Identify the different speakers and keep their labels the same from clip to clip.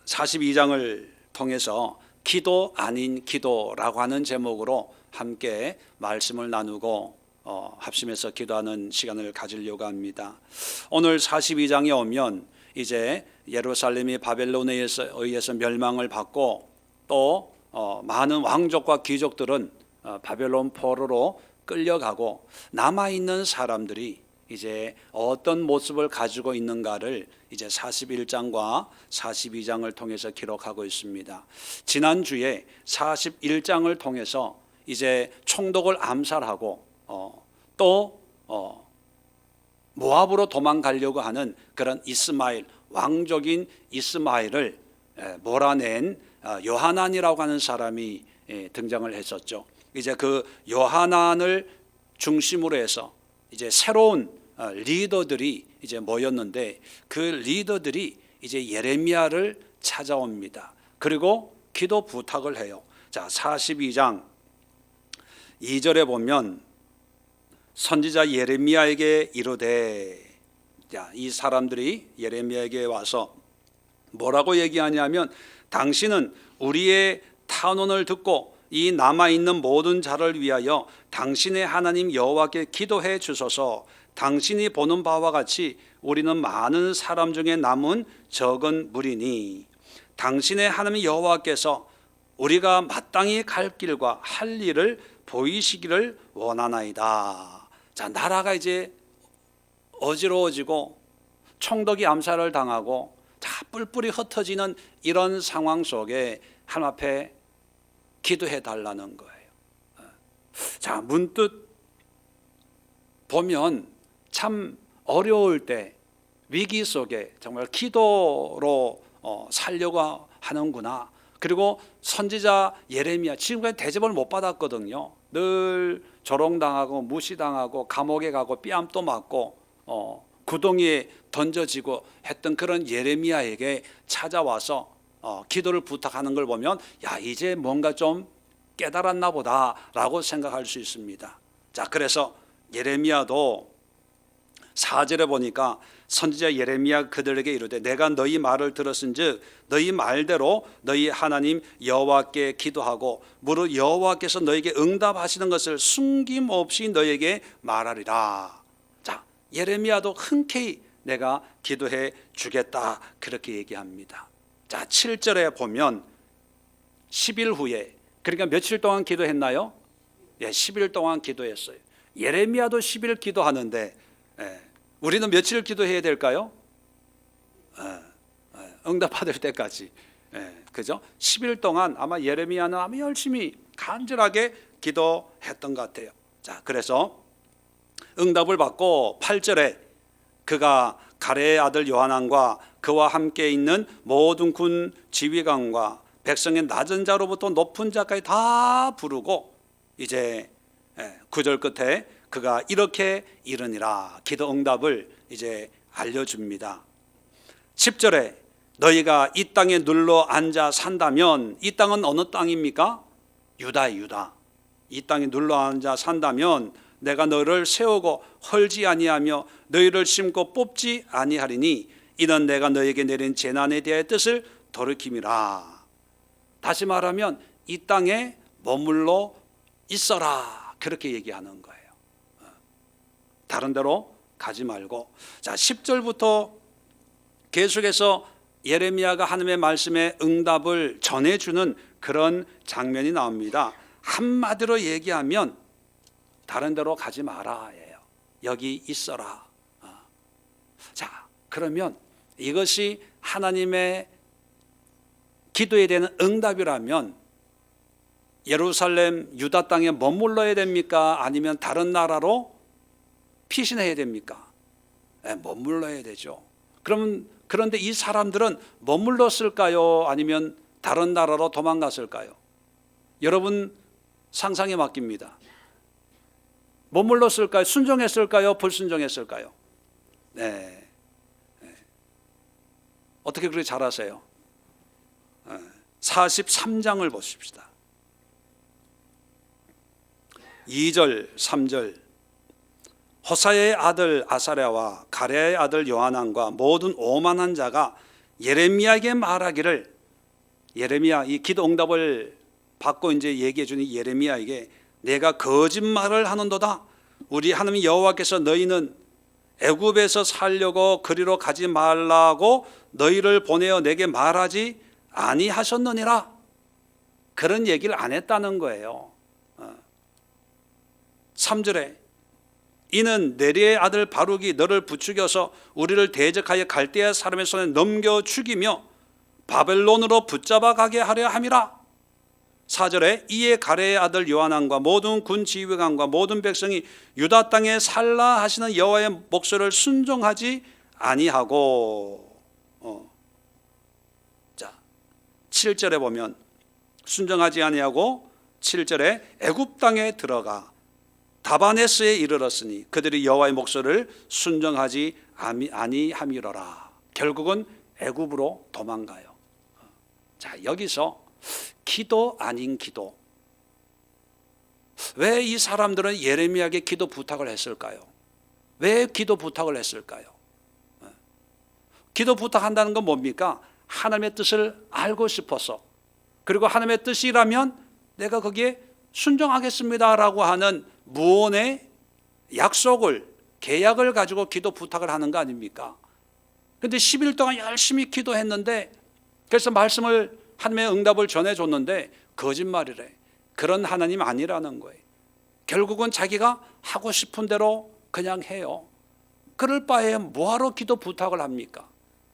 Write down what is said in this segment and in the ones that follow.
Speaker 1: 42장을 통해서 기도 아닌 기도라고 하는 제목으로 함께 말씀을 나누고 합심해서 기도하는 시간을 가지려고 합니다. 오늘 42장에 오면 이제 예루살렘이 바벨론에 의해서 멸망을 받고 또 많은 왕족과 귀족들은 바벨론 포로로 끌려가고 남아있는 사람들이 이제 어떤 모습을 가지고 있는가를 이제 41장과 42장을 통해서 기록하고 있습니다. 지난주에 41장을 통해서 이제 총독을 암살하고 또 모압으로 도망가려고 하는 그런 이스마엘, 왕족인 이스마엘을 몰아낸 요하난이라고 하는 사람이 등장을 했었죠. 이제 그 요하난을 중심으로 해서 이제 새로운 리더들이 이제 모였는데 그 리더들이 이제 예레미야를 찾아옵니다. 그리고 기도 부탁을 해요. 자, 42장 2절에 보면 선지자 예레미야에게 이르되, 자, 이 사람들이 예레미야에게 와서 뭐라고 얘기하냐면, 당신은 우리의 탄원을 듣고 이 남아있는 모든 자를 위하여 당신의 하나님 여호와께 기도해 주소서. 당신이 보는 바와 같이 우리는 많은 사람 중에 남은 적은 무리니 당신의 하나님 여호와께서 우리가 마땅히 갈 길과 할 일을 보이시기를 원하나이다. 자, 나라가 이제 어지러워지고 총독이 암살을 당하고 다 뿔뿔이 흩어지는 이런 상황 속에 하나님 앞에 기도해 달라는 거예요. 자, 문득 보면 참 어려울 때, 위기 속에 정말 기도로 살려고 하는구나. 그리고 선지자 예레미야, 지금까지 대접을 못 받았거든요. 늘 조롱당하고 무시당하고 감옥에 가고 뺨도 맞고 구덩이에 던져지고 했던 그런 예레미야에게 찾아와서 기도를 부탁하는 걸 보면, 야, 이제 뭔가 좀 깨달았나 보다라고 생각할 수 있습니다. 자, 그래서 예레미야도 4절에 보니까 선지자 예레미야 그들에게 이르되, 내가 너희 말을 들었은즉 너희 말대로 너희 하나님 여호와께 기도하고 무릇 여호와께서 너에게 응답하시는 것을 숨김없이 너에게 말하리라. 자, 예레미야도 흔쾌히 내가 기도해 주겠다, 그렇게 얘기합니다. 자, 7절에 보면 10일 후에, 그러니까 며칠 동안 기도했나요? 예, 10일 동안 기도했어요. 예레미야도 10일 기도하는데 우리는 며칠 기도해야 될까요? 응답받을 때까지. 그죠? 10일 동안 아마 예레미야는 아마 열심히 간절하게 기도했던 것 같아요. 자, 그래서 응답을 받고 8절에 그가 가레의 아들 요하난과 그와 함께 있는 모든 군 지휘관과 백성의 낮은 자로부터 높은 자까지 다 부르고 이제 9절 끝에 그가 이렇게 이르니라, 기도 응답을 이제 알려줍니다. 10절에 너희가 이 땅에 눌러 앉아 산다면, 이 땅은 어느 땅입니까? 유다. 이 땅에 눌러 앉아 산다면 내가 너를 세우고 헐지 아니하며 너희를 심고 뽑지 아니하리니 이는 내가 너에게 내린 재난에 대해 뜻을 돌이킴이라. 다시 말하면 이 땅에 머물러 있어라, 그렇게 얘기하는 거예요. 다른 데로 가지 말고. 자, 10절부터 계속해서 예레미야가 하나님의 말씀에 응답을 전해주는 그런 장면이 나옵니다. 한마디로 얘기하면 다른 데로 가지 마라예요. 여기 있어라. 자, 그러면 이것이 하나님의 기도에 대한 응답이라면 예루살렘 유다 땅에 머물러야 됩니까? 아니면 다른 나라로 피신해야 됩니까? 머물러야 되죠. 그런데 이 사람들은 머물렀을까요? 아니면 다른 나라로 도망갔을까요? 여러분 상상에 맡깁니다. 머물렀을까요? 순종했을까요? 불순종했을까요? 네. 어떻게 그렇게 잘하세요? 43장을 보십시다. 2절, 3절. 호사야의 아들 아사랴와 가랴의 아들 요하난과 모든 오만한 자가 예레미야에게 말하기를, 예레미야 이 기도 응답을 받고 이제 얘기해 주는 예레미야에게 내가 거짓말을 하는도다. 우리 하나님 여호와께서 너희는 애굽에서 살려고 그리로 가지 말라고 너희를 보내어 내게 말하지 아니하셨느니라. 그런 얘기를 안 했다는 거예요. 3절에 이는 네리의 아들 바룩이 너를 부추겨서 우리를 대적하여 갈대아 사람의 손에 넘겨 죽이며 바벨론으로 붙잡아 가게 하려 함이라. 4절에 이에 가레의 아들 요하난과 모든 군 지휘관과 모든 백성이 유다 땅에 살라 하시는 여호와의 목소리를 순종하지 아니하고. 자, 7절에 보면 순종하지 아니하고 7절에 애굽 땅에 들어가 다바네스에 이르렀으니 그들이 여호와의 목소리를 순종하지 아니함이로라. 결국은 애굽으로 도망가요. 자, 여기서 기도 아닌 기도. 왜 이 사람들은 예레미야에게 기도 부탁을 했을까요? 왜 기도 부탁을 했을까요? 기도 부탁한다는 건 뭡니까? 하나님의 뜻을 알고 싶어서, 그리고 하나님의 뜻이라면 내가 거기에 순종하겠습니다라고 하는 무언의 약속을, 계약을 가지고 기도 부탁을 하는 거 아닙니까? 그런데 10일 동안 열심히 기도했는데, 그래서 말씀을 하나님의 응답을 전해줬는데 거짓말이래. 그런 하나님 아니라는 거예요. 결국은 자기가 하고 싶은 대로 그냥 해요. 그럴 바에 뭐하러 기도 부탁을 합니까?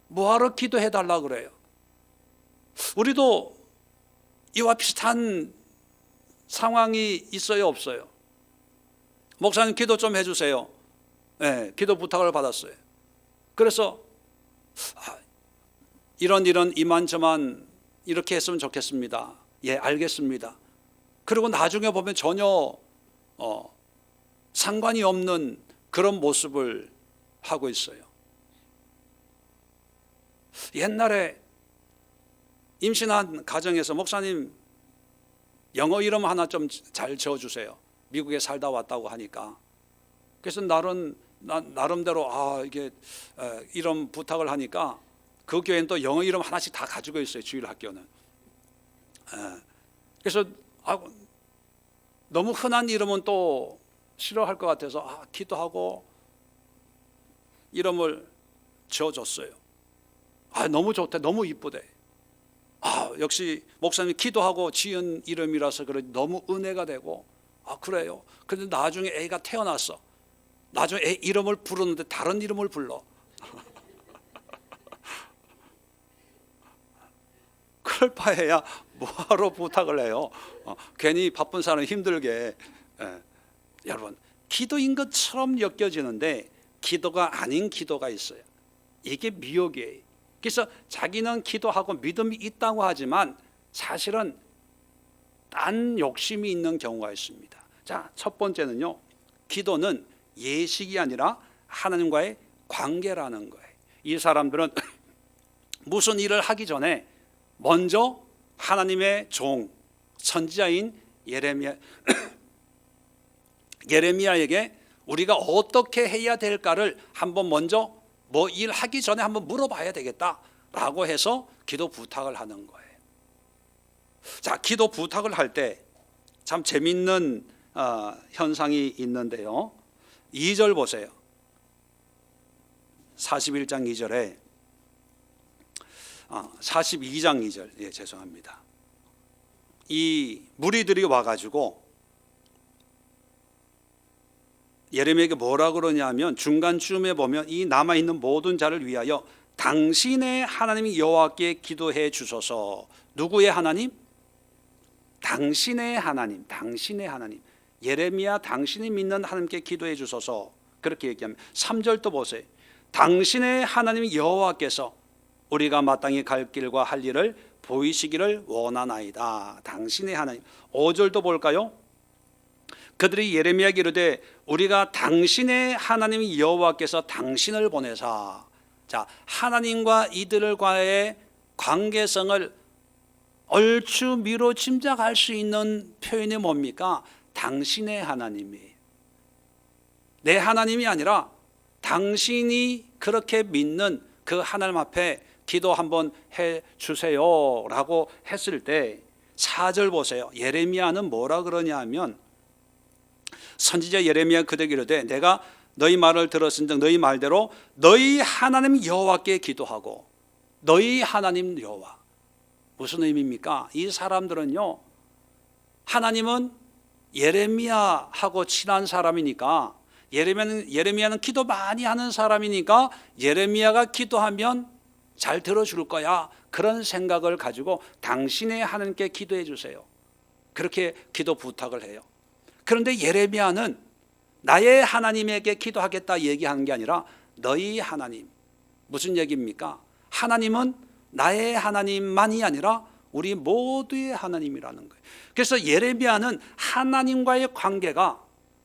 Speaker 1: 뭐하러 기도해달라 그래요? 우리도 이와 비슷한 상황이 있어요, 없어요? 목사님 기도 좀 해주세요. 네, 기도 부탁을 받았어요. 그래서 이런 이만저만 이렇게 했으면 좋겠습니다. 예, 알겠습니다. 그리고 나중에 보면 전혀 상관이 없는 그런 모습을 하고 있어요. 옛날에 임신한 가정에서 목사님 영어 이름 하나 좀 잘 지어주세요. 미국에 살다 왔다고 하니까. 그래서 나름대로 이게 이런 부탁을 하니까 그 교회는 또 영어 이름 하나씩 다 가지고 있어요. 주일 학교는. 그래서 너무 흔한 이름은 또 싫어할 것 같아서 기도하고 이름을 지어줬어요. 너무 좋대, 너무 이쁘대. 역시 목사님이 기도하고 지은 이름이라서 그래 너무 은혜가 되고. 그래요. 근데 나중에 애가 태어났어. 나중에 애 이름을 부르는데 다른 이름을 불러. 그럴 바에야 뭐하러 부탁을 해요? 괜히 바쁜 사람 힘들게. 여러분, 기도인 것처럼 여겨지는데 기도가 아닌 기도가 있어요. 이게 미혹이에요. 그래서 자기는 기도하고 믿음이 있다고 하지만 사실은 딴 욕심이 있는 경우가 있습니다. 자, 첫 번째는요, 기도는 예식이 아니라 하나님과의 관계라는 거예요. 이 사람들은 무슨 일을 하기 전에 먼저 하나님의 종, 선지자인 예레미야에게 우리가 어떻게 해야 될까를 한번 먼저 뭐 일하기 전에 한번 물어봐야 되겠다라고 해서 기도 부탁을 하는 거예요. 자, 기도 부탁을 할 때 참 재밌는 현상이 있는데요. 2절 보세요. 41장 2절에 42장 2절, 죄송합니다. 이 무리들이 와가지고 예레미야에게 뭐라 그러냐면 중간쯤에 보면 이 남아있는 모든 자를 위하여 당신의 하나님 여호와께 기도해 주소서. 누구의 하나님? 당신의 하나님, 당신의 하나님. 예레미야 당신이 믿는 하나님께 기도해 주소서. 그렇게 얘기하면 3절도 보세요. 당신의 하나님 여호와께서 우리가 마땅히 갈 길과 할 일을 보이시기를 원하나이다. 당신의 하나님. 5절도 볼까요? 그들이 예레미야에게 이르되 우리가 당신의 하나님 여호와께서 당신을 보내사. 자, 하나님과 이들과의 관계성을 얼추 미로 짐작할 수 있는 표현이 뭡니까? 당신의 하나님이에요. 내 하나님이 아니라 당신이 그렇게 믿는 그 하나님 앞에 기도 한번 해 주세요라고 했을 때 4절 보세요. 예레미야는 뭐라 그러냐 하면 선지자 예레미야 그대로 이르되 내가 너희 말을 들었은즉 너희 말대로 너희 하나님 여호와께 기도하고 너희 하나님 여호와. 무슨 의미입니까? 이 사람들은요, 하나님은 예레미야하고 친한 사람이니까 예레미야는 기도 많이 하는 사람이니까 예레미야가 기도하면 잘 들어줄 거야, 그런 생각을 가지고 당신의 하나님께 기도해 주세요, 그렇게 기도 부탁을 해요. 그런데 예레미야는 나의 하나님에게 기도하겠다 얘기하는 게 아니라 너희 하나님. 무슨 얘기입니까? 하나님은 나의 하나님만이 아니라 우리 모두의 하나님이라는 거예요. 그래서 예레미야는 하나님과의 관계가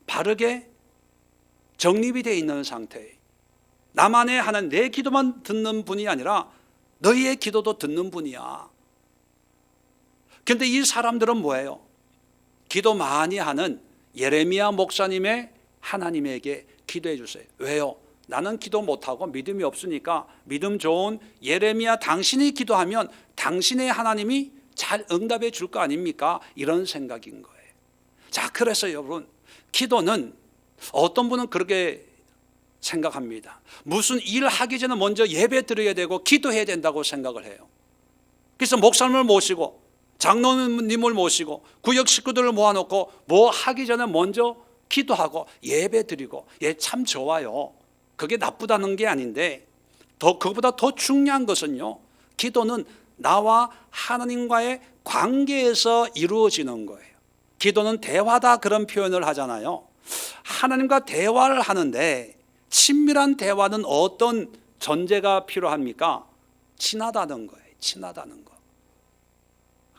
Speaker 1: 바르게 정립이 되어 있는 상태예요. 나만의 하나님, 내 기도만 듣는 분이 아니라 너희의 기도도 듣는 분이야. 그런데 이 사람들은 뭐예요? 기도 많이 하는 예레미야 목사님의 하나님에게 기도해 주세요. 왜요? 나는 기도 못하고 믿음이 없으니까 믿음 좋은 예레미야 당신이 기도하면 당신의 하나님이 잘 응답해 줄 거 아닙니까? 이런 생각인 거예요. 자, 그래서 여러분, 기도는 어떤 분은 그렇게 생각합니다. 무슨 일 하기 전에 먼저 예배 드려야 되고 기도해야 된다고 생각을 해요. 그래서 목사님을 모시고 장로님을 모시고 구역 식구들을 모아놓고 뭐 하기 전에 먼저 기도하고 예배 드리고, 예, 참 좋아요. 그게 나쁘다는 게 아닌데 그것보다 더 중요한 것은요, 기도는 나와 하나님과의 관계에서 이루어지는 거예요. 기도는 대화다 그런 표현을 하잖아요. 하나님과 대화를 하는데 친밀한 대화는 어떤 전제가 필요합니까? 친하다는 거예요. 친하다는 거.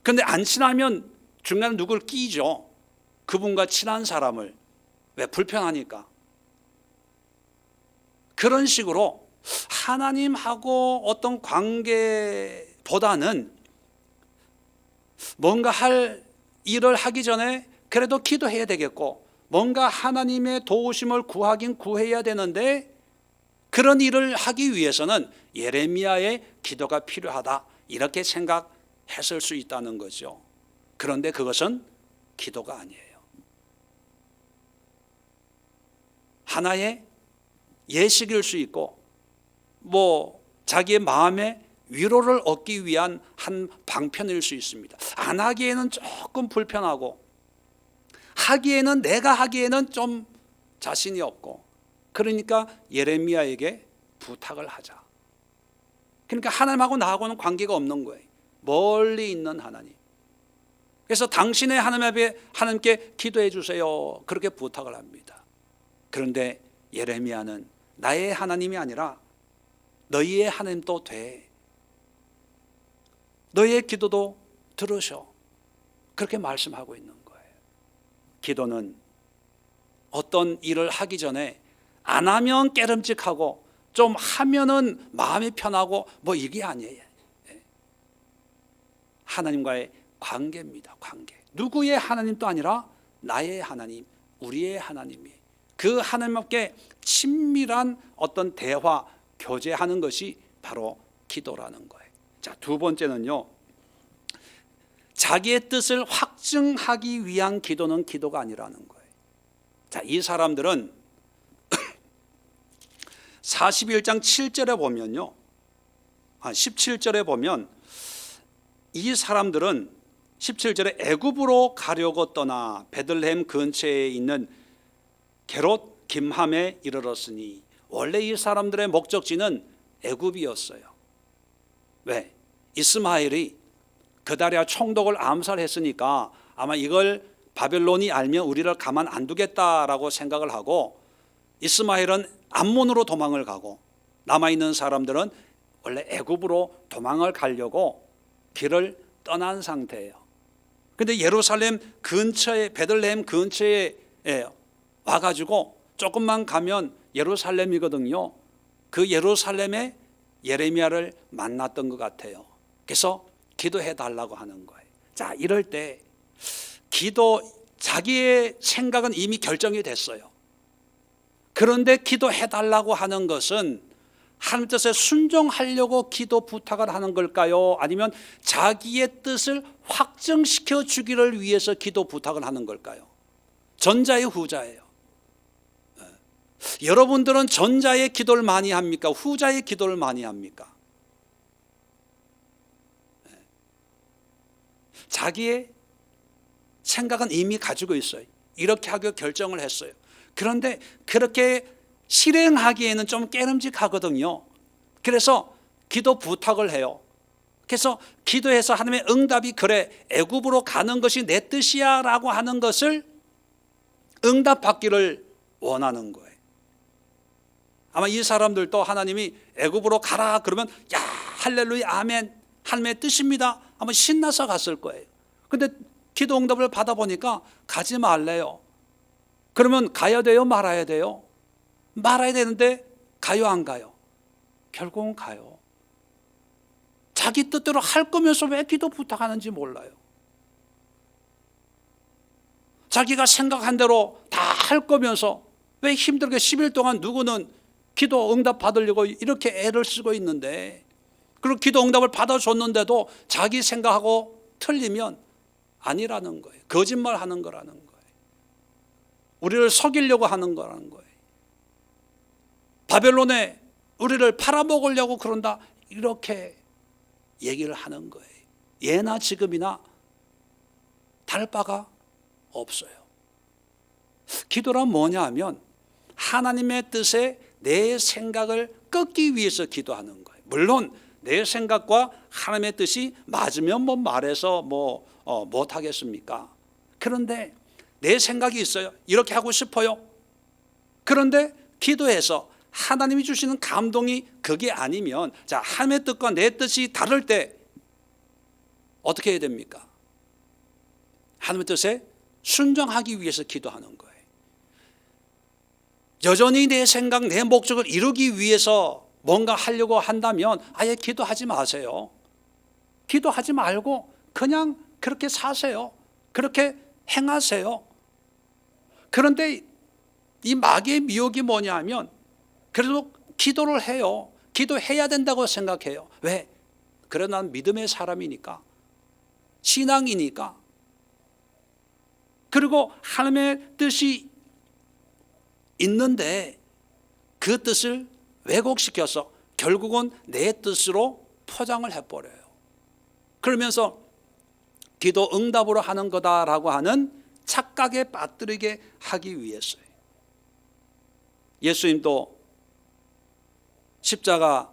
Speaker 1: 그런데 안 친하면 중간에 누굴 끼죠. 그분과 친한 사람을. 왜? 불편하니까. 그런 식으로 하나님하고 어떤 관계보다는 뭔가 할 일을 하기 전에 그래도 기도해야 되겠고, 뭔가 하나님의 도우심을 구하긴 구해야 되는데 그런 일을 하기 위해서는 예레미야의 기도가 필요하다, 이렇게 생각했을 수 있다는 거죠. 그런데 그것은 기도가 아니에요. 하나의 예식일 수 있고 뭐 자기의 마음의 위로를 얻기 위한 한 방편일 수 있습니다. 안 하기에는 조금 불편하고 하기에는, 내가 하기에는 좀 자신이 없고, 그러니까 예레미야에게 부탁을 하자. 그러니까 하나님하고 나하고는 관계가 없는 거예요. 멀리 있는 하나님. 그래서 당신의 하나님께 기도해 주세요, 그렇게 부탁을 합니다. 그런데 예레미야는 나의 하나님이 아니라 너희의 하나님도 돼, 너희의 기도도 들으셔, 그렇게 말씀하고 있는 거예요. 기도는 어떤 일을 하기 전에 안 하면 깨름직하고 좀 하면은 마음이 편하고 뭐 이게 아니에요. 하나님과의 관계입니다. 관계. 누구의 하나님도 아니라 나의 하나님, 우리의 하나님이, 그 하나님께 친밀한 어떤 대화, 교제하는 것이 바로 기도라는 거예요. 자, 두 번째는요, 자기의 뜻을 확증하기 위한 기도는 기도가 아니라는 거예요. 자, 이 사람들은 41장 7절에 보면요, 17절에 보면 이 사람들은 17절에 애굽으로 가려고 떠나 베들레헴 근처에 있는 게롯 김함에 이르렀으니, 원래 이 사람들의 목적지는 애굽이었어요. 왜? 이스마엘이 그다리아 총독을 암살했으니까 아마 이걸 바벨론이 알면 우리를 가만 안 두겠다라고 생각을 하고, 이스마엘은 암몬으로 도망을 가고 남아있는 사람들은 원래 애굽으로 도망을 가려고 길을 떠난 상태예요. 그런데 예루살렘 근처에, 베들레헴 근처에 와가지고 조금만 가면 예루살렘이거든요. 그 예루살렘에 예레미야를 만났던 것 같아요. 그래서 기도해 달라고 하는 거예요. 자, 이럴 때 자기의 생각은 이미 결정이 됐어요. 그런데 기도해 달라고 하는 것은 하나님 뜻에 순종하려고 기도 부탁을 하는 걸까요? 아니면 자기의 뜻을 확증시켜 주기를 위해서 기도 부탁을 하는 걸까요? 전자의 후자예요. 여러분들은 전자의 기도를 많이 합니까? 후자의 기도를 많이 합니까? 자기의 생각은 이미 가지고 있어요. 이렇게 하기로 결정을 했어요. 그런데 그렇게 실행하기에는 좀 깨름직하거든요. 그래서 기도 부탁을 해요. 그래서 기도해서 하나님의 응답이 그래 애굽으로 가는 것이 내 뜻이야 라고 하는 것을 응답받기를 원하는 거예요. 아마 이 사람들도 하나님이 애굽으로 가라 그러면 야 할렐루야 아멘 하나님의 뜻입니다 아마 신나서 갔을 거예요. 근데 기도 응답을 받아보니까 가지 말래요. 그러면 가야 돼요 말아야 돼요? 말아야 되는데 가요 안 가요? 결국은 가요. 자기 뜻대로 할 거면서 왜 기도 부탁하는지 몰라요. 자기가 생각한 대로 다 할 거면서 왜 힘들게 10일 동안 누구는 기도 응답 받으려고 이렇게 애를 쓰고 있는데, 그리고 기도 응답을 받아줬는데도 자기 생각하고 틀리면 아니라는 거예요. 거짓말하는 거라는 거예요. 우리를 속이려고 하는 거라는 거예요. 바벨론에 우리를 팔아먹으려고 그런다 이렇게 얘기를 하는 거예요. 예나 지금이나 다를 바가 없어요. 기도란 뭐냐 하면 하나님의 뜻에 내 생각을 꺾기 위해서 기도하는 거예요. 물론 내 생각과 하나님의 뜻이 맞으면 뭐 말해서 못하겠습니까? 그런데 내 생각이 있어요. 이렇게 하고 싶어요. 그런데 기도해서 하나님이 주시는 감동이 그게 아니면, 자, 하나님의 뜻과 내 뜻이 다를 때 어떻게 해야 됩니까? 하나님의 뜻에 순종하기 위해서 기도하는 거예요. 여전히 내 생각, 내 목적을 이루기 위해서 뭔가 하려고 한다면 아예 기도하지 마세요. 기도하지 말고 그냥 그렇게 사세요. 그렇게 행하세요. 그런데 이 마귀의 미혹이 뭐냐 하면 그래도 기도를 해요. 기도해야 된다고 생각해요. 왜? 그래 난 믿음의 사람이니까, 신앙이니까. 그리고 하나님의 뜻이 있는데 그 뜻을 왜곡시켜서 결국은 내 뜻으로 포장을 해버려요. 그러면서 기도 응답으로 하는 거다라고 하는 착각에 빠뜨리게 하기 위해서요. 예수님도 십자가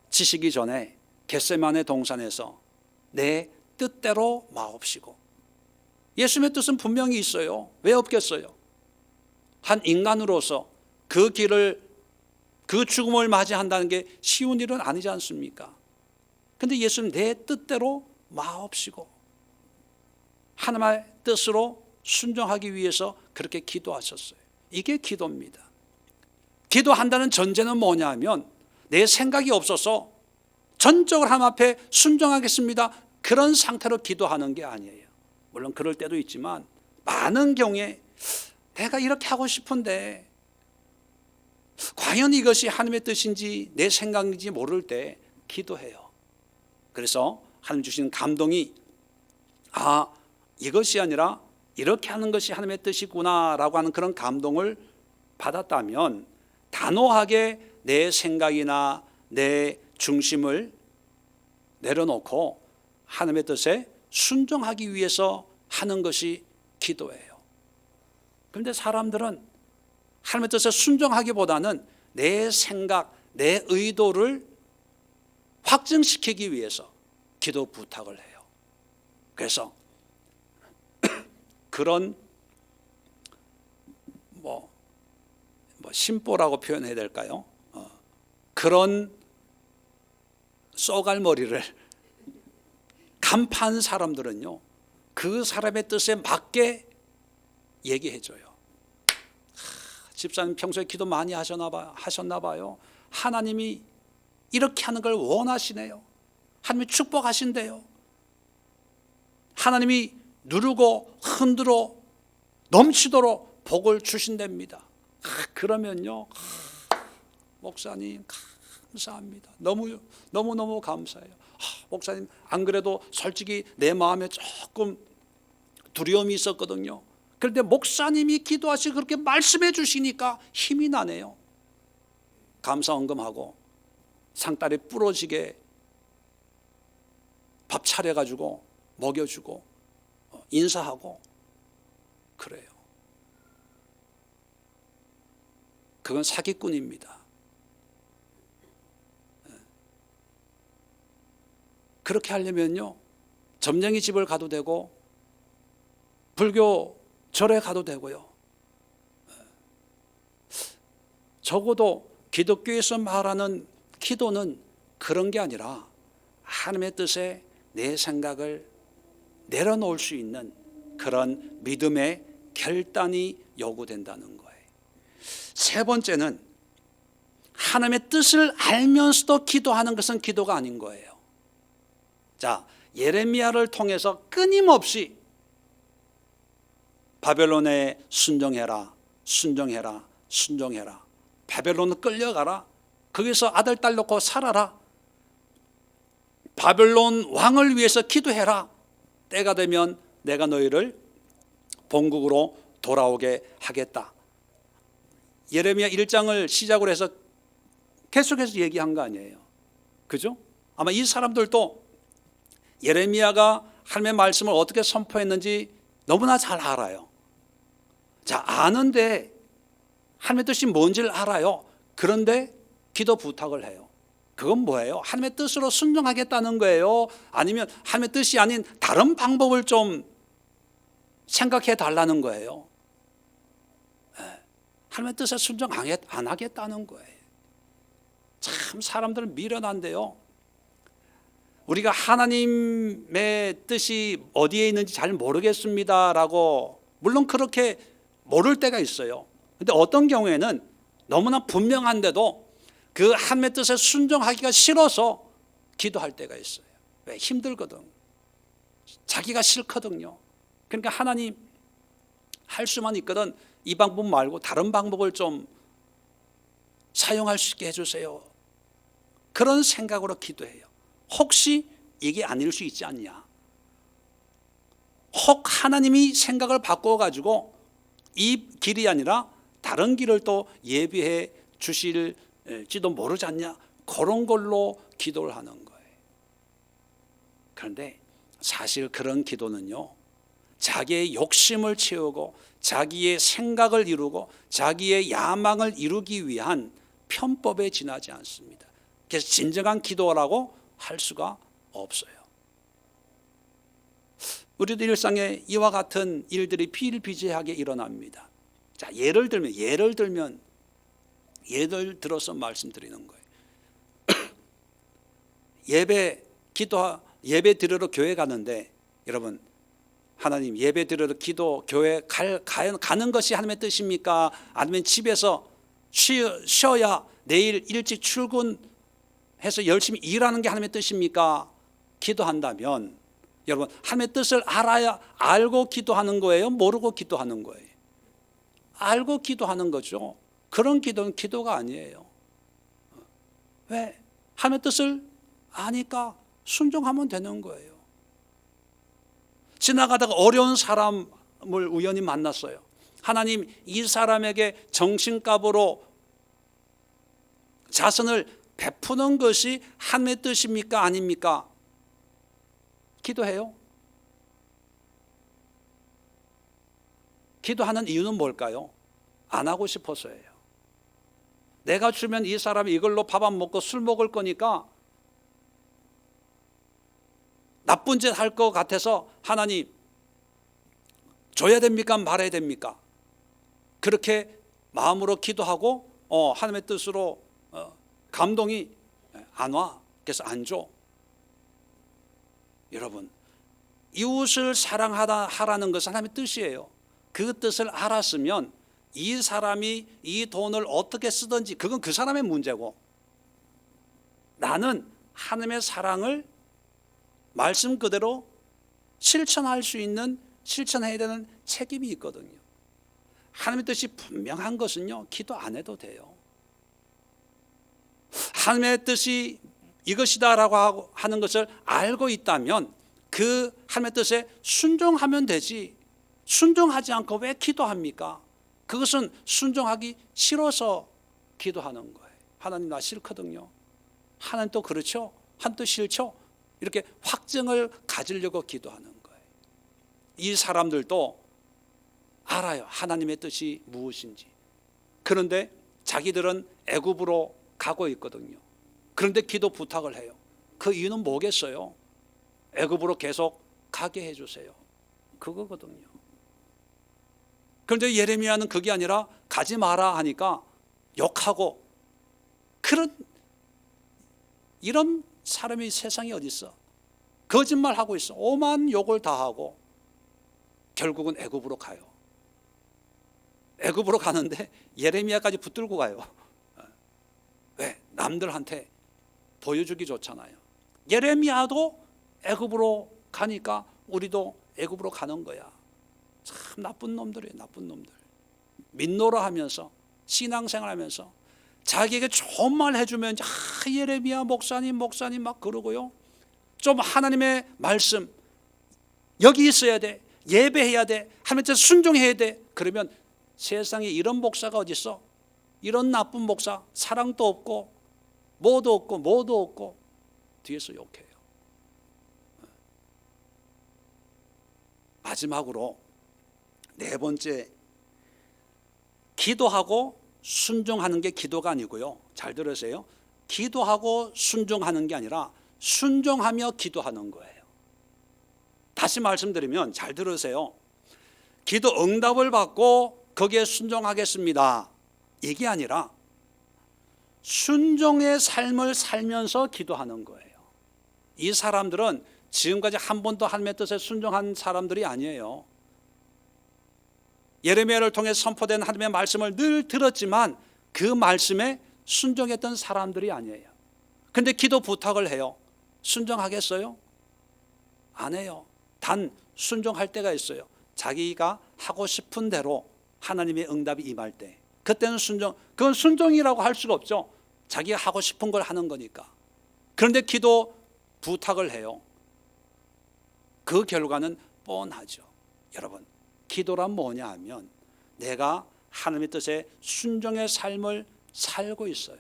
Speaker 1: 지시기 전에 겟세마네 동산에서 내 뜻대로 마옵시고, 예수님의 뜻은 분명히 있어요. 왜 없겠어요? 한 인간으로서 그 길을, 그 죽음을 맞이한다는 게 쉬운 일은 아니지 않습니까? 그런데 예수님 내 뜻대로 마옵시고 하나님의 뜻으로 순종하기 위해서 그렇게 기도하셨어요. 이게 기도입니다. 기도한다는 전제는 뭐냐 하면 내 생각이 없어서 전적으로 하나님 앞에 순종하겠습니다 그런 상태로 기도하는 게 아니에요. 물론 그럴 때도 있지만 많은 경우에 내가 이렇게 하고 싶은데 과연 이것이 하나님의 뜻인지 내 생각인지 모를 때 기도해요. 그래서 하나님 주시는 감동이 이것이 아니라 이렇게 하는 것이 하나님의 뜻이구나라고 하는 그런 감동을 받았다면 단호하게 내 생각이나 내 중심을 내려놓고 하나님의 뜻에 순종하기 위해서 하는 것이 기도예요. 그런데 사람들은 하나님의 뜻에 순종하기보다는 내 생각, 내 의도를 확증시키기 위해서 기도 부탁을 해요. 그래서 그런 심보라고 표현해야 될까요? 그런 쏘갈머리를 간파한 사람들은요, 그 사람의 뜻에 맞게 얘기해줘요. 집사님 평소에 기도 많이 하셨나 봐요. 하나님이 이렇게 하는 걸 원하시네요. 하나님이 축복하신대요. 하나님이 누르고 흔들어 넘치도록 복을 주신답니다. 그러면요, 목사님 감사합니다. 너무 감사해요. 목사님, 안 그래도 솔직히 내 마음에 조금 두려움이 있었거든요. 그런데 목사님이 기도하시고 그렇게 말씀해 주시니까 힘이 나네요. 감사헌금하고 상다리 부러지게 밥 차려가지고 먹여주고 인사하고 그래요. 그건 사기꾼입니다. 그렇게 하려면요, 점쟁이 집을 가도 되고 불교 절에 가도 되고요. 적어도 기독교에서 말하는 기도는 그런 게 아니라 하나님의 뜻에 내 생각을 내려놓을 수 있는 그런 믿음의 결단이 요구된다는 거예요. 세 번째는 하나님의 뜻을 알면서도 기도하는 것은 기도가 아닌 거예요. 자, 예레미야를 통해서 끊임없이 바벨론에 순종해라, 순종해라, 순종해라. 바벨론을 끌려가라. 거기서 아들 딸 놓고 살아라. 바벨론 왕을 위해서 기도해라. 때가 되면 내가 너희를 본국으로 돌아오게 하겠다. 예레미야 1장을 시작으로 해서 계속해서 얘기한 거 아니에요. 그죠? 아마 이 사람들도 예레미야가 하나님의 말씀을 어떻게 선포했는지 너무나 잘 알아요. 자, 아는데 하나님의 뜻이 뭔지를 알아요. 그런데 기도 부탁을 해요. 그건 뭐예요? 하나님의 뜻으로 순종하겠다는 거예요? 아니면 하나님의 뜻이 아닌 다른 방법을 좀 생각해 달라는 거예요? 하나님의 뜻에 순종 안 하겠다는 거예요. 참 사람들은 미련한데요, 우리가 하나님의 뜻이 어디에 있는지 잘 모르겠습니다 라고 물론 그렇게 모를 때가 있어요. 근데 어떤 경우에는 너무나 분명한데도 그 하나님의 뜻에 순종하기가 싫어서 기도할 때가 있어요. 왜? 힘들거든. 자기가 싫거든요. 그러니까 하나님, 할 수만 있거든 이 방법 말고 다른 방법을 좀 사용할 수 있게 해주세요. 그런 생각으로 기도해요. 혹시 이게 아닐 수 있지 않냐. 혹 하나님이 생각을 바꿔가지고 이 길이 아니라 다른 길을 또 예비해 주실지도 모르지 않냐. 그런 걸로 기도를 하는 거예요. 그런데 사실 그런 기도는요, 자기의 욕심을 채우고 자기의 생각을 이루고 자기의 야망을 이루기 위한 편법에 지나지 않습니다. 그래서 진정한 기도라고 할 수가 없어요. 우리도 일상에 이와 같은 일들이 비일비재하게 일어납니다. 자, 예를 들어서 말씀드리는 거예요. 예배 드리러 교회 가는데, 여러분, 하나님, 예배 드리러 교회 가는 것이 하나님의 뜻입니까? 아니면 집에서 쉬어야 내일 일찍 출근해서 열심히 일하는 게 하나님의 뜻입니까? 기도한다면 여러분, 하나님의 뜻을 알고 기도하는 거예요? 모르고 기도하는 거예요? 알고 기도하는 거죠. 그런 기도는 기도가 아니에요. 왜? 하나님의 뜻을 아니까 순종하면 되는 거예요. 지나가다가 어려운 사람을 우연히 만났어요. 하나님, 이 사람에게 정신값으로 자선을 베푸는 것이 하나님의 뜻입니까? 아닙니까? 기도해요? 기도하는 이유는 뭘까요? 안 하고 싶어서예요. 내가 주면 이 사람이 이걸로 밥 안 먹고 술 먹을 거니까 나쁜 짓 할 것 같아서 하나님, 줘야 됩니까? 말아야 됩니까? 그렇게 마음으로 기도하고 하나님의 뜻으로 감동이 안 와. 그래서 안 줘. 여러분, 이웃을 사랑하라는 것은 하나님의 뜻이에요. 그 뜻을 알았으면 이 사람이 이 돈을 어떻게 쓰든지 그건 그 사람의 문제고, 나는 하나님의 사랑을 말씀 그대로 실천할 수 있는, 실천해야 되는 책임이 있거든요. 하나님의 뜻이 분명한 것은요, 기도 안 해도 돼요. 하나님의 뜻이 이것이다라고 하는 것을 알고 있다면 그 하나님의 뜻에 순종하면 되지, 순종하지 않고 왜 기도합니까? 그것은 순종하기 싫어서 기도하는 거예요. 하나님 나 싫거든요. 하나님 또 그렇죠? 하나님 또 싫죠? 이렇게 확증을 가지려고 기도하는 거예요. 이 사람들도 알아요, 하나님의 뜻이 무엇인지. 그런데 자기들은 애굽으로 가고 있거든요. 그런데 기도 부탁을 해요. 그 이유는 뭐겠어요? 애굽으로 계속 가게 해주세요, 그거거든요. 그런데 예레미야는 그게 아니라 가지 마라 하니까 욕하고, 이런 사람이 세상에 어디 있어? 거짓말하고 있어. 오만 욕을 다 하고 결국은 애굽으로 가요. 애굽으로 가는데 예레미야까지 붙들고 가요. 왜? 남들한테 보여주기 좋잖아요. 예레미야도 애굽으로 가니까 우리도 애굽으로 가는 거야. 참 나쁜 놈들이에요, 나쁜 놈들. 민노라 하면서, 신앙생활하면서 자기에게 좋은 말 해주면 예레미야 목사님 막 그러고요. 좀 하나님의 말씀 여기 있어야 돼, 예배해야 돼, 하나님께 순종해야 돼. 그러면 세상에 이런 목사가 어디 있어? 이런 나쁜 목사, 사랑도 없고 뭐도 없고 뒤에서 욕해요. 마지막으로 네 번째, 기도하고 순종하는 게 기도가 아니고요. 잘 들으세요. 기도하고 순종하는 게 아니라 순종하며 기도하는 거예요. 다시 말씀드리면 잘 들으세요. 기도 응답을 받고 거기에 순종하겠습니다, 이게 아니라 순종의 삶을 살면서 기도하는 거예요. 이 사람들은 지금까지 한 번도 하나님의 뜻에 순종한 사람들이 아니에요. 예레미야를 통해 선포된 하나님의 말씀을 늘 들었지만 그 말씀에 순종했던 사람들이 아니에요. 그런데 기도 부탁을 해요. 순종하겠어요? 안 해요. 단 순종할 때가 있어요. 자기가 하고 싶은 대로 하나님의 응답이 임할 때, 그때는 순종, 그건 순종이라고 할 수가 없죠. 자기가 하고 싶은 걸 하는 거니까. 그런데 기도 부탁을 해요. 그 결과는 뻔하죠. 여러분, 기도란 뭐냐 하면 내가 하나님의 뜻에 순종의 삶을 살고 있어요.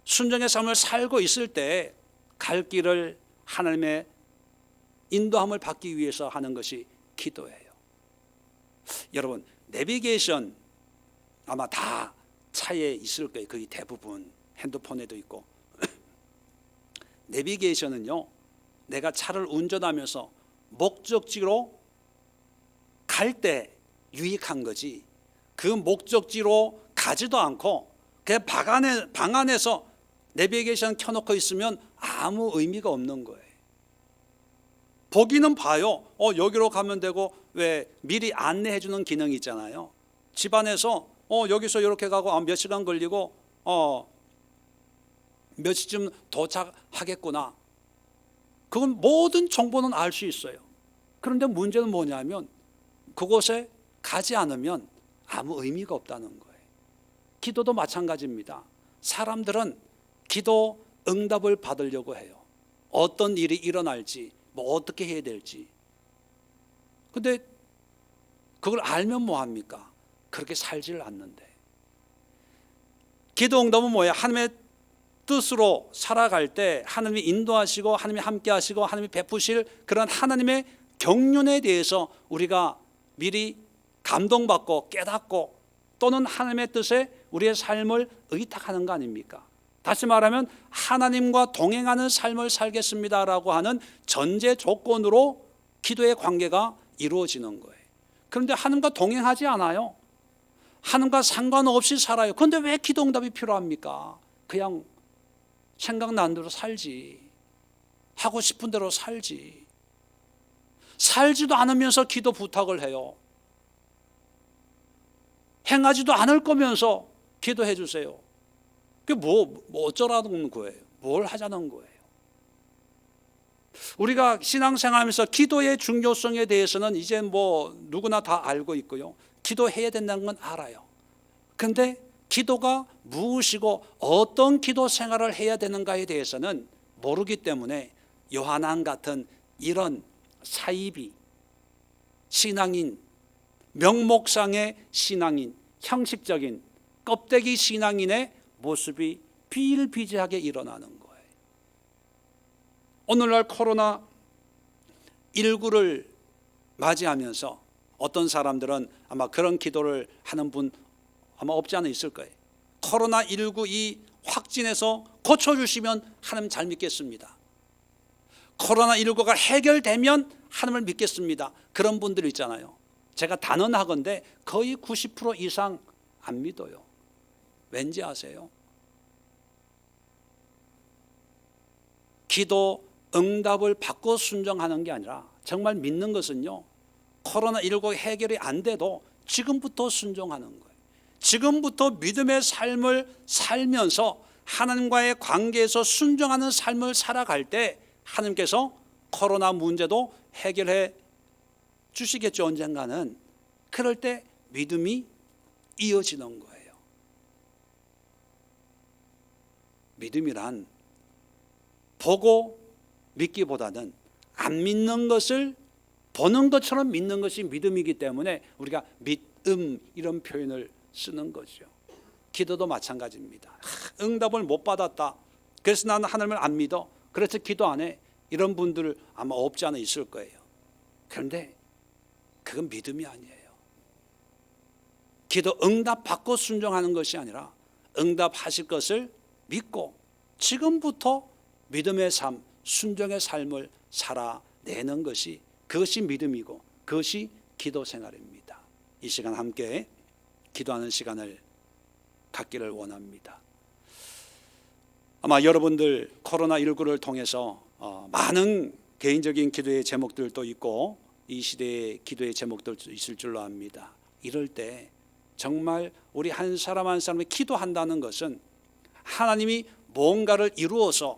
Speaker 1: 순종의 삶을 살고 있을 때 갈 길을 하나님의 인도함을 받기 위해서 하는 것이 기도예요. 여러분, 내비게이션 아마 다 차에 있을 거예요. 거의 대부분 핸드폰에도 있고. 내비게이션은요, 내가 차를 운전하면서 목적지로 갈 때 유익한 거지, 그 목적지로 가지도 않고 그 방 안에서 내비게이션 켜놓고 있으면 아무 의미가 없는 거예요. 보기는 봐요. 여기로 가면 되고, 왜 미리 안내해 주는 기능이 있잖아요. 집안에서 여기서 이렇게 가고 몇 시간 걸리고 몇 시쯤 도착하겠구나. 그건 모든 정보는 알 수 있어요. 그런데 문제는 뭐냐면 그곳에 가지 않으면 아무 의미가 없다는 거예요. 기도도 마찬가지입니다. 사람들은 기도 응답을 받으려고 해요. 어떤 일이 일어날지, 뭐 어떻게 해야 될지. 근데 그걸 알면 뭐합니까? 그렇게 살지를 않는데. 기도 응답은 뭐예요? 하나님의 뜻으로 살아갈 때 하나님이 인도하시고 하나님이 함께 하시고 하나님이 베푸실 그런 하나님의 경륜에 대해서 우리가 미리 감동받고 깨닫고, 또는 하나님의 뜻에 우리의 삶을 의탁하는 거 아닙니까? 다시 말하면 하나님과 동행하는 삶을 살겠습니다라고 하는 전제 조건으로 기도의 관계가 이루어지는 거예요. 그런데 하나님과 동행하지 않아요. 하나님과 상관없이 살아요. 그런데 왜 기도 응답이 필요합니까? 그냥 생각나는 대로 살지, 하고 싶은 대로 살지. 살지도 않으면서 기도 부탁을 해요. 행하지도 않을 거면서 기도해 주세요. 그게 뭐 어쩌라는 거예요? 뭘 하자는 거예요? 우리가 신앙생활하면서 기도의 중요성에 대해서는 이제 뭐 누구나 다 알고 있고요. 기도해야 된다는 건 알아요. 그런데 기도가 무엇이고 어떤 기도 생활을 해야 되는가에 대해서는 모르기 때문에 요한왕 같은 이런 사이비 신앙인, 명목상의 신앙인, 형식적인 껍데기 신앙인의 모습이 비일비재하게 일어나는 거예요. 오늘날 코로나19를 맞이하면서 어떤 사람들은 아마 그런 기도를 하는 분 아마 없지 않아 있을 거예요. 코로나19 이 확진해서 고쳐주시면 하나님 잘 믿겠습니다. 코로나19가 해결되면 하나님을 믿겠습니다. 그런 분들 있잖아요. 제가 단언하건대 거의 90% 이상 안 믿어요. 왠지 아세요? 기도 응답을 받고 순종하는 게 아니라 정말 믿는 것은요, 코로나19 해결이 안 돼도 지금부터 순종하는 거예요. 지금부터 믿음의 삶을 살면서 하나님과의 관계에서 순종하는 삶을 살아갈 때 하나님께서 코로나 문제도 해결해 주시겠죠, 언젠가는. 그럴 때 믿음이 이어지는 거예요. 믿음이란 보고 믿기보다는 안 믿는 것을 보는 것처럼 믿는 것이 믿음이기 때문에 우리가 믿음 이런 표현을 쓰는 거죠. 기도도 마찬가지입니다. 응답을 못 받았다, 그래서 나는 하나님을 안 믿어, 그래서 기도 안 해, 이런 분들 아마 없지 않아 있을 거예요. 그런데 그건 믿음이 아니에요. 기도 응답 받고 순종하는 것이 아니라 응답하실 것을 믿고 지금부터 믿음의 삶, 순종의 삶을 살아내는 것이, 그것이 믿음이고 그것이 기도 생활입니다. 이 시간 함께 기도하는 시간을 갖기를 원합니다. 아마 여러분들 코로나19를 통해서 많은 개인적인 기도의 제목들도 있고 이 시대의 기도의 제목들도 있을 줄로 압니다. 이럴 때 정말 우리 한 사람 한 사람이 기도한다는 것은 하나님이 뭔가를 이루어서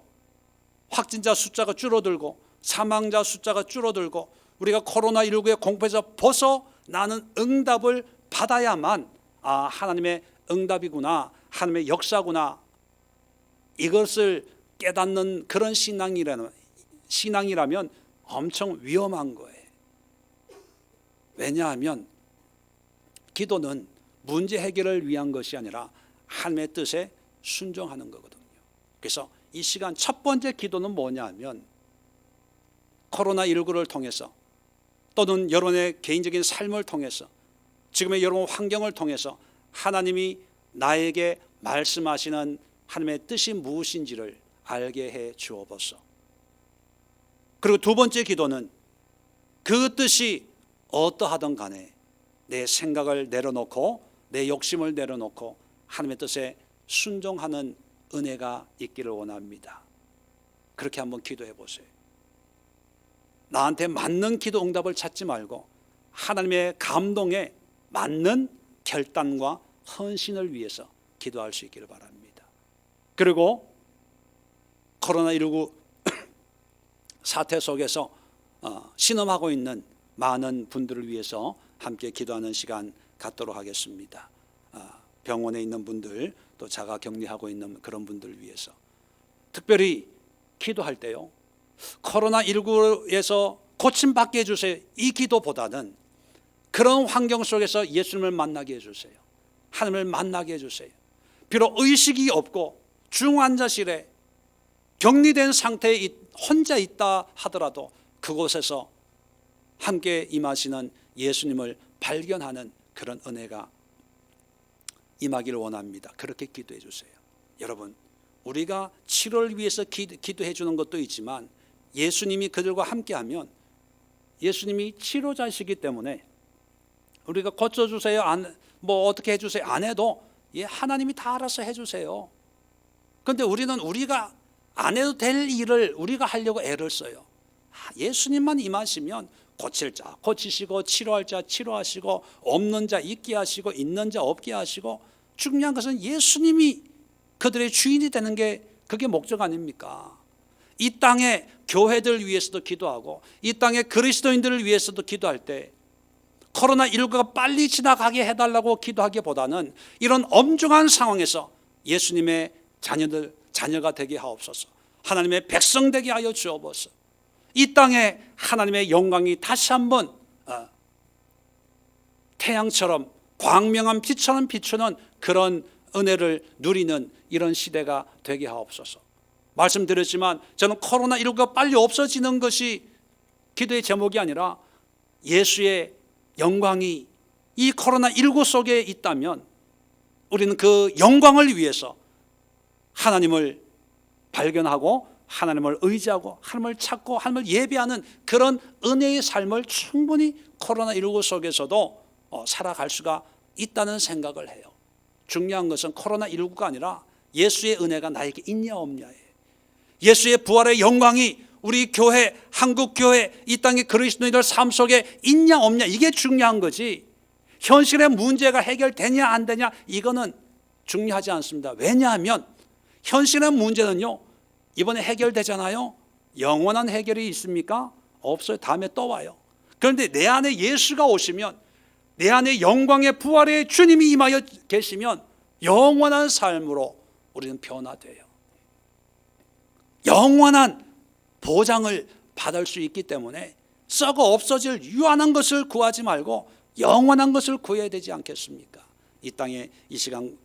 Speaker 1: 확진자 숫자가 줄어들고 사망자 숫자가 줄어들고 우리가 코로나19의 공포에서 벗어나는 응답을 받아야만 하나님의 응답이구나, 하나님의 역사구나, 이것을 깨닫는 그런 신앙이라면 엄청 위험한 거예요. 왜냐하면 기도는 문제 해결을 위한 것이 아니라 하나님의 뜻에 순종하는 거거든요. 그래서 이 시간 첫 번째 기도는 뭐냐면 코로나19를 통해서 또는 여러분의 개인적인 삶을 통해서 지금의 여러분 환경을 통해서 하나님이 나에게 말씀하시는 하나님의 뜻이 무엇인지를 알게 해 주옵소서. 그리고 두 번째 기도는 그 뜻이 어떠하든 간에 내 생각을 내려놓고 내 욕심을 내려놓고 하나님의 뜻에 순종하는 은혜가 있기를 원합니다. 그렇게 한번 기도해 보세요. 나한테 맞는 기도 응답을 찾지 말고 하나님의 감동에 맞는 결단과 헌신을 위해서 기도할 수 있기를 바랍니다. 그리고 코로나19 사태 속에서 신음하고 있는 많은 분들을 위해서 함께 기도하는 시간 갖도록 하겠습니다. 병원에 있는 분들, 또 자가 격리하고 있는 그런 분들을 위해서 특별히 기도할 때요, 코로나19에서 고침받게 해주세요, 이 기도보다는 그런 환경 속에서 예수님을 만나게 해주세요, 하나님을 만나게 해주세요. 비록 의식이 없고 중환자실에 격리된 상태에 혼자 있다 하더라도 그곳에서 함께 임하시는 예수님을 발견하는 그런 은혜가 임하기를 원합니다. 그렇게 기도해 주세요. 여러분, 우리가 치료를 위해서 기도해 주는 것도 있지만 예수님이 그들과 함께하면 예수님이 치료자이시기 때문에 우리가 고쳐주세요, 뭐 어떻게 해주세요 안 해도 하나님이 다 알아서 해주세요. 그런데 우리는 우리가 안 해도 될 일을 우리가 하려고 애를 써요. 예수님만 임하시면 고칠 자 고치시고 치료할 자 치료하시고 없는 자 있게 하시고 있는 자 없게 하시고, 중요한 것은 예수님이 그들의 주인이 되는 게 그게 목적 아닙니까? 이 땅의 교회들 위해서도 기도하고 이 땅의 그리스도인들을 위해서도 기도할 때 코로나19가 빨리 지나가게 해달라고 기도하기보다는 이런 엄중한 상황에서 예수님의 자녀가 되게 하옵소서. 하나님의 백성 되게 하여 주옵소서. 이 땅에 하나님의 영광이 다시 한번 태양처럼 광명한 빛처럼 비추는 그런 은혜를 누리는 이런 시대가 되게 하옵소서. 말씀드렸지만 저는 코로나19가 빨리 없어지는 것이 기도의 제목이 아니라 예수의 영광이 이 코로나19 속에 있다면 우리는 그 영광을 위해서 하나님을 발견하고 하나님을 의지하고 하나님을 찾고 하나님을 예배하는 그런 은혜의 삶을 충분히 코로나19 속에서도 살아갈 수가 있다는 생각을 해요. 중요한 것은 코로나19가 아니라 예수의 은혜가 나에게 있냐 없냐예요. 예수의 부활의 영광이 우리 교회, 한국교회, 이 땅의 그리스도인들 삶 속에 있냐 없냐, 이게 중요한 거지 현실의 문제가 해결되냐 안 되냐 이거는 중요하지 않습니다. 왜냐하면 현실의 문제는요, 이번에 해결되잖아요. 영원한 해결이 있습니까? 없어요. 다음에 또 와요. 그런데 내 안에 예수가 오시면, 내 안에 영광의 부활의 주님이 임하여 계시면 영원한 삶으로 우리는 변화돼요. 영원한 보장을 받을 수 있기 때문에 썩어 없어질 유한한 것을 구하지 말고 영원한 것을 구해야 되지 않겠습니까? 이 땅에 이 시간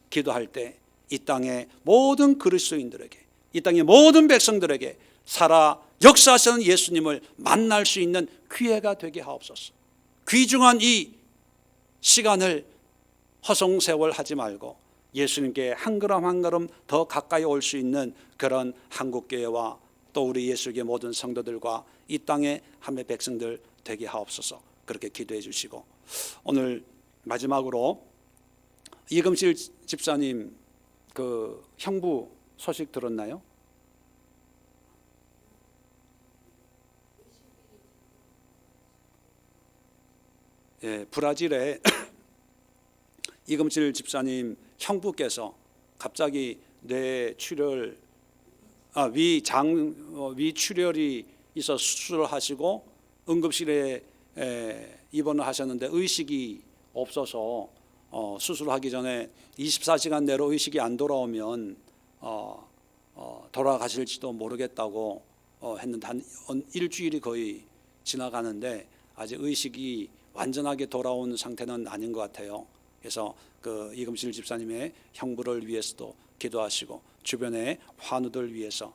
Speaker 1: 기도할 때 이 땅의 모든 그리스도인들에게, 이 땅의 모든 백성들에게 살아 역사하시는 예수님을 만날 수 있는 기회가 되게 하옵소서. 귀중한 이 시간을 허송세월하지 말고 예수님께 한 걸음 한 걸음 더 가까이 올 수 있는 그런 한국교회와 또 우리 예수의 모든 성도들과 이 땅의 하나님의 백성들 되게 하옵소서. 그렇게 기도해 주시고, 오늘 마지막으로 이금실 집사님 그 형부 소식 들었나요? 예, 브라질에 이금실 집사님 형부께서 갑자기 위 출혈이 있어 수술을 하시고 응급실에 입원을 하셨는데 의식이 없어서 수술하기 전에 24시간 내로 의식이 안 돌아오면 돌아가실지도 모르겠다고 했는데 한 일주일이 거의 지나가는데 아직 의식이 완전하게 돌아온 상태는 아닌 것 같아요. 그래서 그 이금실 집사님의 형부를 위해서도 기도하시고 주변의 환우들 위해서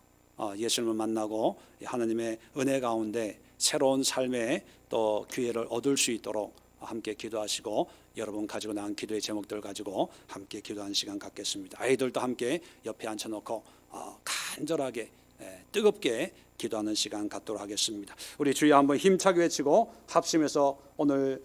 Speaker 1: 예수님을 만나고 하나님의 은혜 가운데 새로운 삶의 또 기회를 얻을 수 있도록 함께 기도하시고, 여러분 가지고 나온 기도의 제목들 가지고 함께 기도하는 시간 갖겠습니다. 아이들도 함께 옆에 앉혀놓고 간절하게 뜨겁게 기도하는 시간 갖도록 하겠습니다. 우리 주여 한번 힘차게 외치고 합심해서 오늘